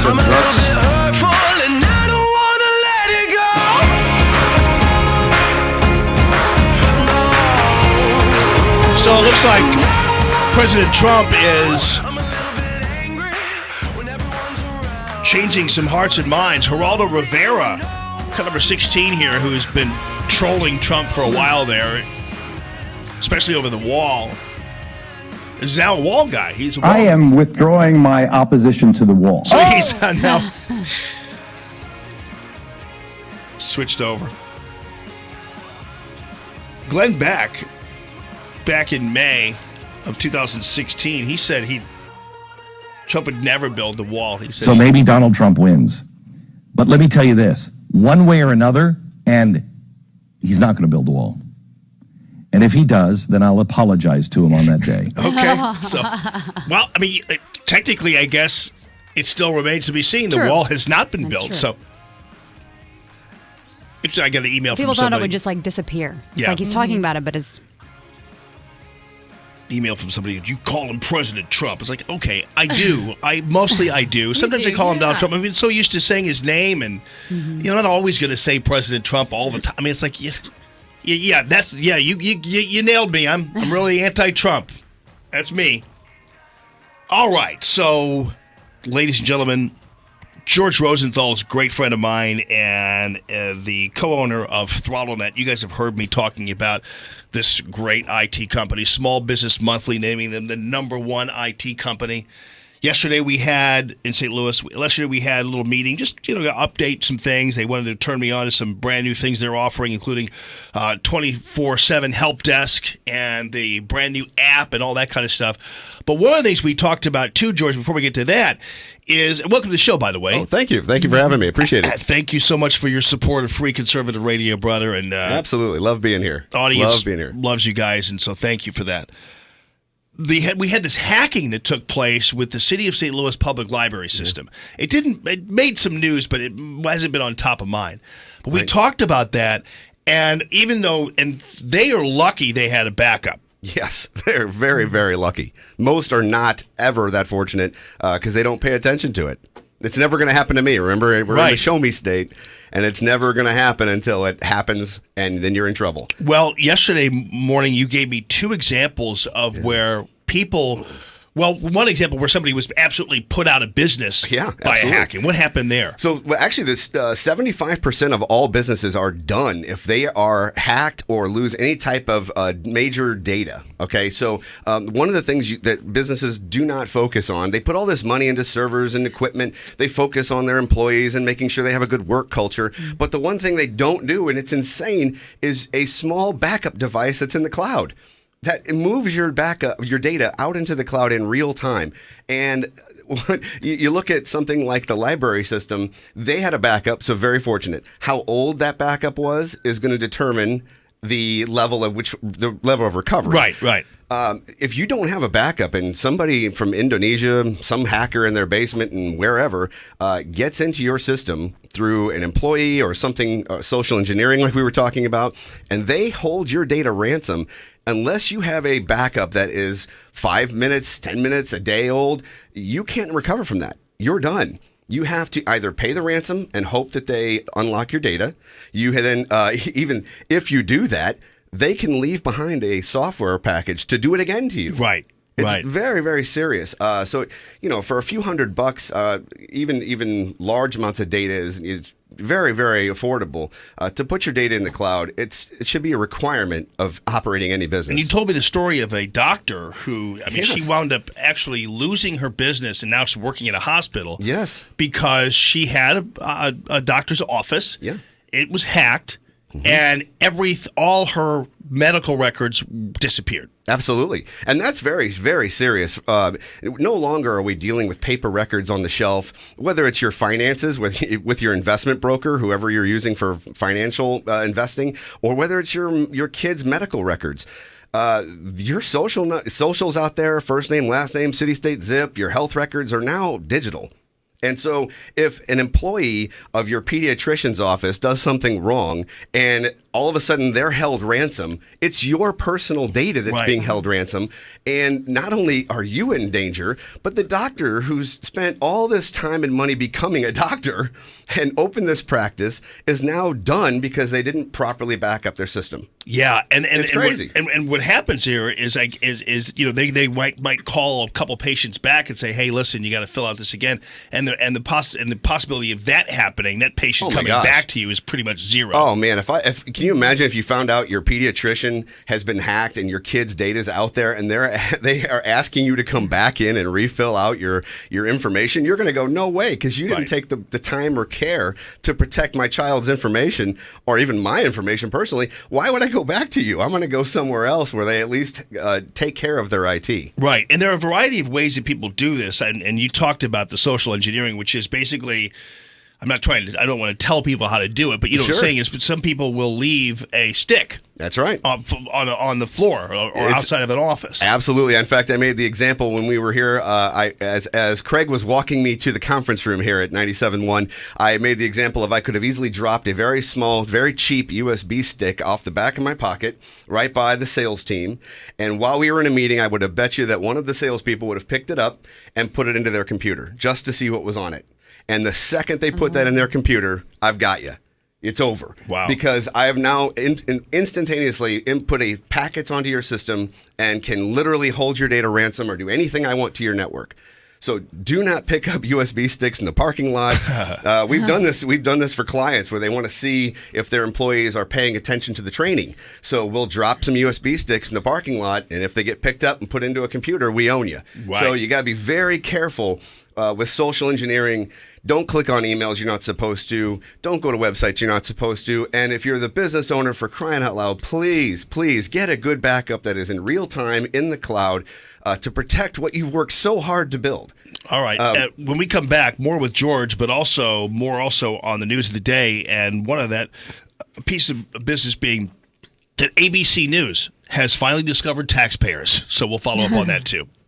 of drugs. So it looks like President Trump is changing some hearts and minds. Geraldo Rivera, cut number 16 here, who has been trolling Trump for a while there, especially over the wall, is now a wall guy. He's a wall I am withdrawing my opposition to the wall. So he's now switched over. Glenn Beck, back in May of 2016, he said Trump would never build the wall. He said so maybe Donald Trump wins. But let me tell you this, one way or another, and he's not going to build the wall. And if he does, then I'll apologize to him on that day. Okay. So, well, I mean, technically, I guess it still remains to be seen. True. The wall has not been built. True. So, I got an email People from somebody. thought it would just like disappear. It's Yeah. like he's talking about it, but it's Email from somebody, you call him President Trump. It's like, okay, I do. I do. Sometimes I call him Donald Trump. I've been so used to saying his name, and you're not always going to say President Trump all the time. I mean, it's like, you nailed me. I'm really anti-Trump. That's me. All right, so, ladies and gentlemen, George Rosenthal is a great friend of mine and the co-owner of Throttlenet. You guys have heard me talking about this great IT company, Small Business Monthly, naming them the #1 IT company. Yesterday we had, in St. Louis, a little meeting, just, to update some things. They wanted to turn me on to some brand new things they're offering, including 24/7 help desk and the brand new app and all that kind of stuff. But one of the things we talked about too, George, before we get to that, is, welcome to the show, by the way. Oh, thank you. Thank you for having me. Appreciate it. Thank you so much for your support of free conservative radio, brother. And absolutely. Love being here. Audience Love being here. Loves you guys, and so thank you for that. We had this hacking that took place with the City of St. Louis public library system. It made some news, but it hasn't been on top of mind. But we talked about that, and and they are lucky they had a backup. Yes, they're very, very lucky. Most are not ever that fortunate because they don't pay attention to it. It's never going to happen to me. Remember, we're in the show me state, and it's never going to happen until it happens, and then you're in trouble. Well, yesterday morning, you gave me two examples of where people... Well, one example where somebody was absolutely put out of business by a hacking. What happened there? So, actually, this 75% of all businesses are done if they are hacked or lose any type of major data. Okay, so one of the things that businesses do not focus on, they put all this money into servers and equipment. They focus on their employees and making sure they have a good work culture. But the one thing they don't do, and it's insane, is a small backup device that's in the cloud. That moves your data out into the cloud in real time. And you look at something like the library system, they had a backup, so very fortunate. How old that backup was is going to determine the level of recovery. Right. If you don't have a backup and somebody from Indonesia, some hacker in their basement and wherever, gets into your system through an employee or something, social engineering like we were talking about, and they hold your data ransom, unless you have a backup that is 5 minutes, 10 minutes, a day old, you can't recover from that. You're done. You have to either pay the ransom and hope that they unlock your data. You then, even if you do that, they can leave behind a software package to do it again to you. Right. It's very, very serious. So, for a few $100, even large amounts of data is very, very affordable. To put your data in the cloud, it should be a requirement of operating any business. And you told me the story of a doctor who, she wound up actually losing her business, and now she's working in a hospital. Yes. Because she had a doctor's office. Yeah. It was hacked, and all her medical records disappeared. Absolutely. And that's very, very serious. No longer are we dealing with paper records on the shelf, whether it's your finances with your investment broker, whoever you're using for financial investing, or whether it's your kids' medical records. Your socials out there, first name, last name, city, state, zip, your health records are now digital. And so if an employee of your pediatrician's office does something wrong and all of a sudden they're held ransom, it's your personal data that's being held ransom. And not only are you in danger, but the doctor who's spent all this time and money becoming a doctor and opened this practice is now done because they didn't properly back up their system. Yeah, and it's crazy. And what happens here is they might call a couple patients back and say, hey, listen, you got to fill out this again, and the possibility of that happening, that patient coming back to you is pretty much zero. Oh man, can you imagine if you found out your pediatrician has been hacked and your kid's data is out there and they are asking you to come back in and refill out your information? You're going to go, no way, because you didn't take the time or care to protect my child's information or even my information personally. Why would I go back to you? I'm going to go somewhere else where they at least take care of their IT. Right. And there are a variety of ways that people do this. And you talked about the social engineering, which is basically, I don't want to tell people how to do it, but you know what I'm saying is, but some people will leave a stick. That's right. On the floor or outside of an office. Absolutely. In fact, I made the example when we were here, as Craig was walking me to the conference room here at 97.1, I made the example of I could have easily dropped a very small, very cheap USB stick off the back of my pocket right by the sales team. And while we were in a meeting, I would have bet you that one of the salespeople would have picked it up and put it into their computer just to see what was on it. And the second they put that in their computer, I've got you. It's over. Wow. Because I have now instantaneously input packets onto your system and can literally hold your data ransom or do anything I want to your network. So do not pick up USB sticks in the parking lot. We've done this. We've done this for clients where they want to see if their employees are paying attention to the training. So we'll drop some USB sticks in the parking lot, and if they get picked up and put into a computer, we own you. Right. So you got to be very careful with social engineering. Don't click on emails you're not supposed to. Don't go to websites you're not supposed to. And if you're the business owner, for crying out loud, please get a good backup that is in real time in the cloud to protect what you've worked so hard to build. All right. When we come back, more with George, but more on the news of the day. And one of that piece of business being that ABC News has finally discovered taxpayers. So we'll follow up on that too.